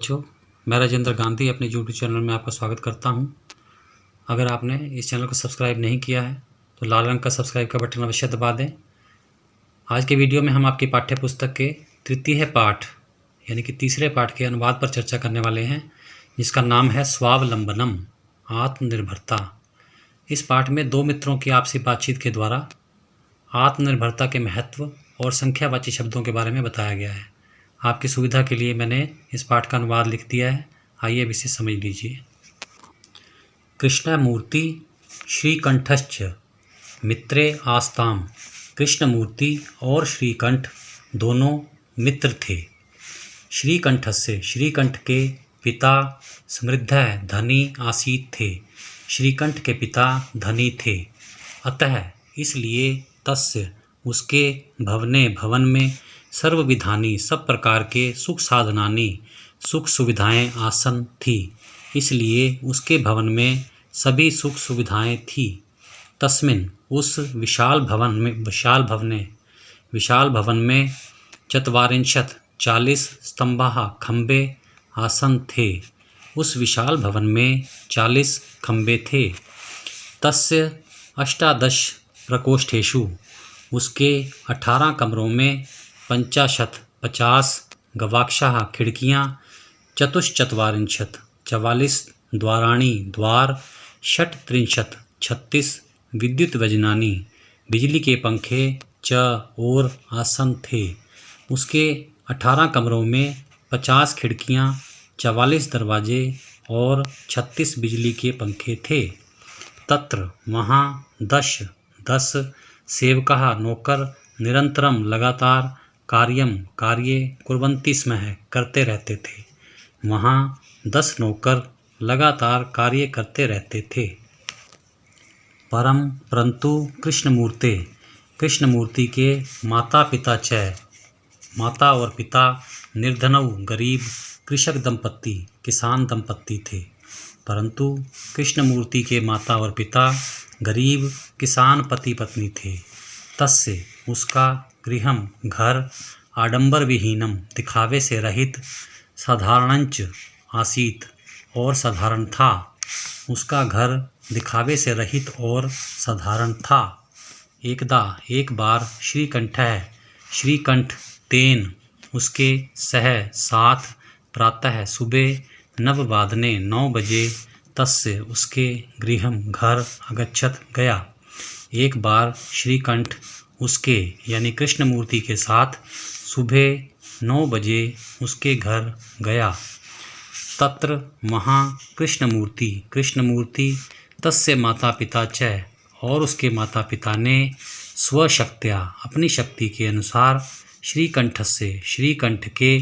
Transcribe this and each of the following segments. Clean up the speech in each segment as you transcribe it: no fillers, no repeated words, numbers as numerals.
बच्चों, मैं राजेंद्र गांधी अपने यूट्यूब चैनल में आपका स्वागत करता हूं। अगर आपने इस चैनल को सब्सक्राइब नहीं किया है तो लाल रंग का सब्सक्राइब का बटन अवश्य दबा दें। आज के वीडियो में हम आपकी पाठ्य पुस्तक के तृतीय पाठ यानी कि तीसरे पाठ के अनुवाद पर चर्चा करने वाले हैं, जिसका नाम है स्वावलंबनम, आत्मनिर्भरता। इस पाठ में दो मित्रों की आपसी बातचीत के द्वारा आत्मनिर्भरता के महत्व और संख्यावाची शब्दों के बारे में बताया गया है। आपकी सुविधा के लिए मैंने इस पाठ का अनुवाद लिख दिया है। आइए अब इसे समझ लीजिए। कृष्णमूर्ति श्रीकंठश्च मित्रे आस्ताम। कृष्णमूर्ति और श्रीकंठ दोनों मित्र थे। श्रीकंठस्य, श्रीकंठ के पिता समृद्ध धनी आसीत थे। श्रीकंठ के पिता धनी थे। अतः इसलिए तस्य, उसके भवने, भवन में सर्वविधानी, सब प्रकार के सुख साधनानी, सुख सुविधाएं आसन थी। इसलिए उसके भवन में सभी सुख सुविधाएं थी। तस्मिन, उस विशाल भवन में चत्वारिंशत् 40 स्तंभाः खंबे आसन थे। उस विशाल भवन में 40 खंबे थे। तस्य 18 प्रकोष्ठेषु, उसके 18 कमरों में 50 गवाक्षाः खिड़कियाँ, 44 द्वाराणि द्वार, 36 विद्युत व्यजनानि, बिजली के पंखे, च और आसन थे। उसके 18 कमरों में 50 खिड़कियाँ, 44 दरवाजे और 36 बिजली के पंखे थे। तत्र, वहाँ 10 सेवकाः, नौकर, निरंतरम, लगातार, कार्य कुर्वन्ति स्म, करते रहते थे। वहाँ 10 नौकर लगातार कार्य करते रहते थे। परंतु कृष्णमूर्ति के माता पिता च, माता और पिता, निर्धनौ, गरीब, कृषक दंपत्ति, किसान दंपत्ति थे। परंतु कृष्णमूर्ति के माता और पिता गरीब किसान पति पत्नी थे। तस्य, उसका गृहम, घर, आडंबर विहीनम, दिखावे से रहित, साधारणंच आसीत, और साधारण था। उसका घर दिखावे से रहित और साधारण था। एक बार श्रीकंठ तेन, उसके साथ, प्रातः, सुबह, 9 बजे, तस्य, उसके गृहम, घर, अगच्छत, गया। एक बार श्रीकंठ उसके यानी कृष्णमूर्ति के साथ सुबह 9 बजे उसके घर गया। तत्र, वहाँ, कृष्णमूर्ति तस्य माता पिता च, और उसके माता पिता ने स्वशक्त्या, अपनी शक्ति के अनुसार, श्रीकंठस्य, श्रीकंठ के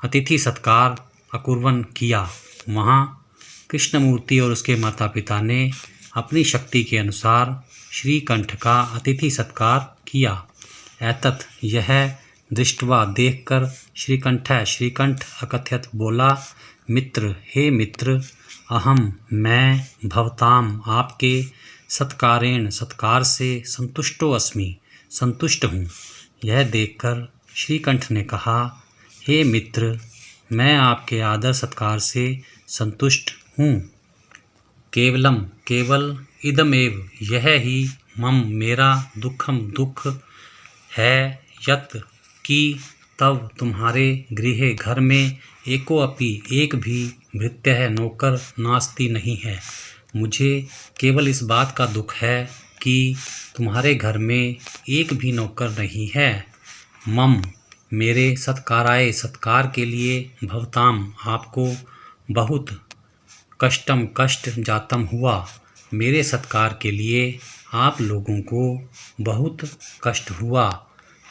अतिथि सत्कार अकुर्वन्, किया। वहाँ कृष्णमूर्ति और उसके माता पिता ने अपनी शक्ति के अनुसार श्रीकंठ का अतिथि सत्कार किया। एतत्, यह, दृष्टवा, देखकर, श्रीकंठ अकथयत, बोला, मित्र, हे मित्र, अहम, मैं, भवताम, आपके, सत्कारेण, सत्कार से, संतुष्टो अस्मि, संतुष्ट हूँ। यह देखकर श्रीकंठ ने कहा, हे मित्र, मैं आपके आदर सत्कार से संतुष्ट हूँ। केवल इदमेव, यह ही, मम, मेरा, दुखम, दुख है, यत्, कि, तव, तुम्हारे, गृहे, घर में, एक भी, भृत्यः, नौकर, नास्ति, नहीं है। मुझे केवल इस बात का दुख है कि तुम्हारे घर में एक भी नौकर नहीं है। मम, मेरे, सत्काराय, सत्कार के लिए, भवताम, आपको, बहुत, कष्ट जातम हुआ, मेरे सत्कार के लिए आप लोगों को बहुत कष्ट हुआ।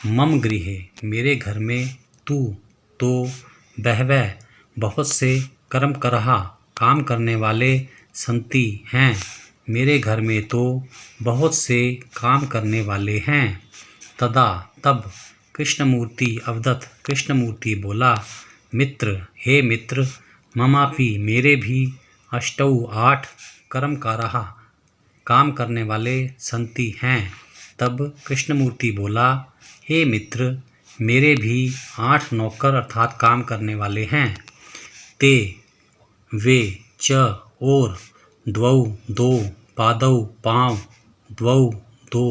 मम गृहे, मेरे घर में, तू, तो, बहवः, बहुत से, कर्मकरः, काम करने वाले, संति, हैं, मेरे घर में तो बहुत से काम करने वाले हैं। तदा, तब, कृष्णमूर्ति अवदत्, कृष्णमूर्ति बोला, मित्र, हे मित्र, ममापि, मेरे भी, 8 कर्मकारः, काम करने वाले, संति, हैं। तब कृष्णमूर्ति बोला, हे मित्र, मेरे भी 8 नौकर अर्थात काम करने वाले हैं। ते वे च और द्वौ दो पादौ पाँव द्वौ दो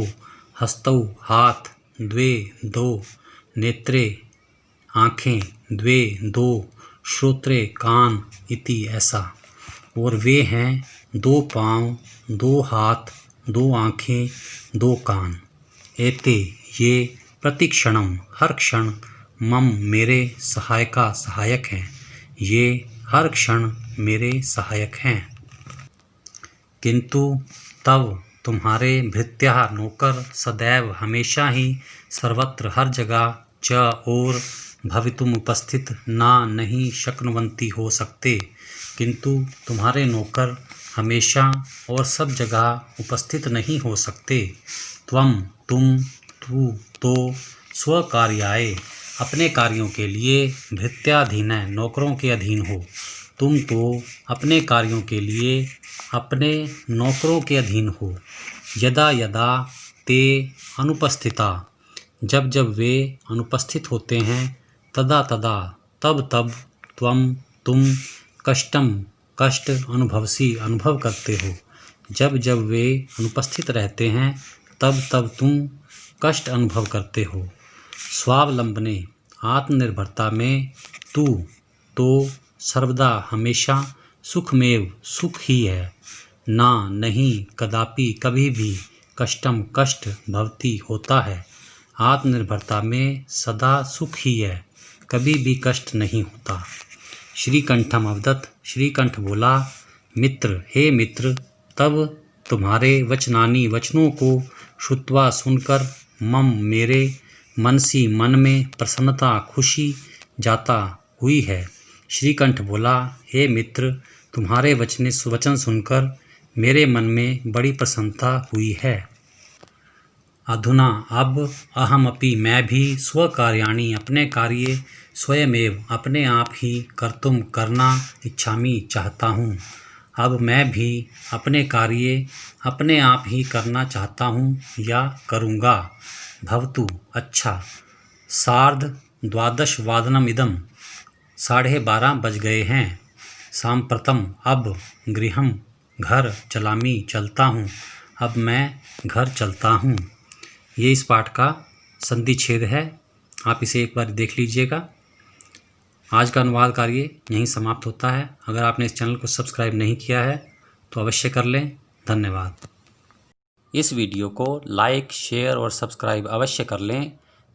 हस्तौ हाथ द्वे दो नेत्रे आँखें द्वे दो श्रोत्रे कान इति ऐसा। और वे हैं 2 पाँव 2 हाथ 2 आँखें 2 कान। एते ये प्रतिक्षणम हर क्षण मम मेरे सहायका सहायक हैं। ये हर क्षण मेरे सहायक हैं। किंतु तब तुम्हारे भृत्या नौकर सदैव हमेशा ही सर्वत्र हर जगह च और भवितुम उपस्थित ना नहीं शक्नुवंती हो सकते। किंतु तुम्हारे नौकर हमेशा और सब जगह उपस्थित नहीं हो सकते। त्वम तुम तू तो स्वकार्याय अपने कार्यों के लिए भृत्याधीन नौकरों के अधीन हो। तुम तो अपने कार्यों के लिए अपने नौकरों के अधीन हो। यदा यदा ते अनुपस्थिता जब जब वे अनुपस्थित होते हैं। तदा तदा तब तब त्वम तुम कष्टम कष्ट अनुभवसी अनुभव करते हो। जब जब वे अनुपस्थित रहते हैं तब तब तुम कष्ट अनुभव करते हो। स्वावलंबने आत्मनिर्भरता में तू तो सर्वदा हमेशा सुखमेव सुख ही है। ना नहीं कदापि कभी भी कष्टम कष्ट भवती होता है। आत्मनिर्भरता में सदा सुख ही है, कभी भी कष्ट नहीं होता। श्रीकंठम अवदत् श्रीकंठ बोला, मित्र हे मित्र, तब तुम्हारे वचनानी वचनों को श्रुत्वा सुनकर मम मेरे मनसी मन में प्रसन्नता खुशी जाता हुई है। श्रीकंठ बोला, हे मित्र, तुम्हारे वचन सुनकर मेरे मन में बड़ी प्रसन्नता हुई है। अधुना अब अहमपि मैं भी स्वकार्याणि अपने कार्य स्वयमेव अपने आप ही कर्तुम करना इच्छामि चाहता हूँ। अब मैं भी अपने कार्य अपने आप ही करना चाहता हूँ या करूँगा। भवतु अच्छा। सार्ध-द्वादश वादनम इदम 12:30 बज गए हैं। सांप्रतम अब गृहम घर चलामी चलता हूँ। अब मैं घर चलता हूँ। ये इस पाठ का संधि छेद है। आप इसे एक बार देख लीजिएगा। आज का अनुवाद कार्य यहीं समाप्त होता है। अगर आपने इस चैनल को सब्सक्राइब नहीं किया है तो अवश्य कर लें। धन्यवाद। इस वीडियो को लाइक शेयर और सब्सक्राइब अवश्य कर लें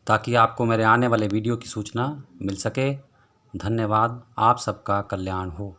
ताकि आपको मेरे आने वाले वीडियो की सूचना मिल सके। धन्यवाद। आप सबका कल्याण हो।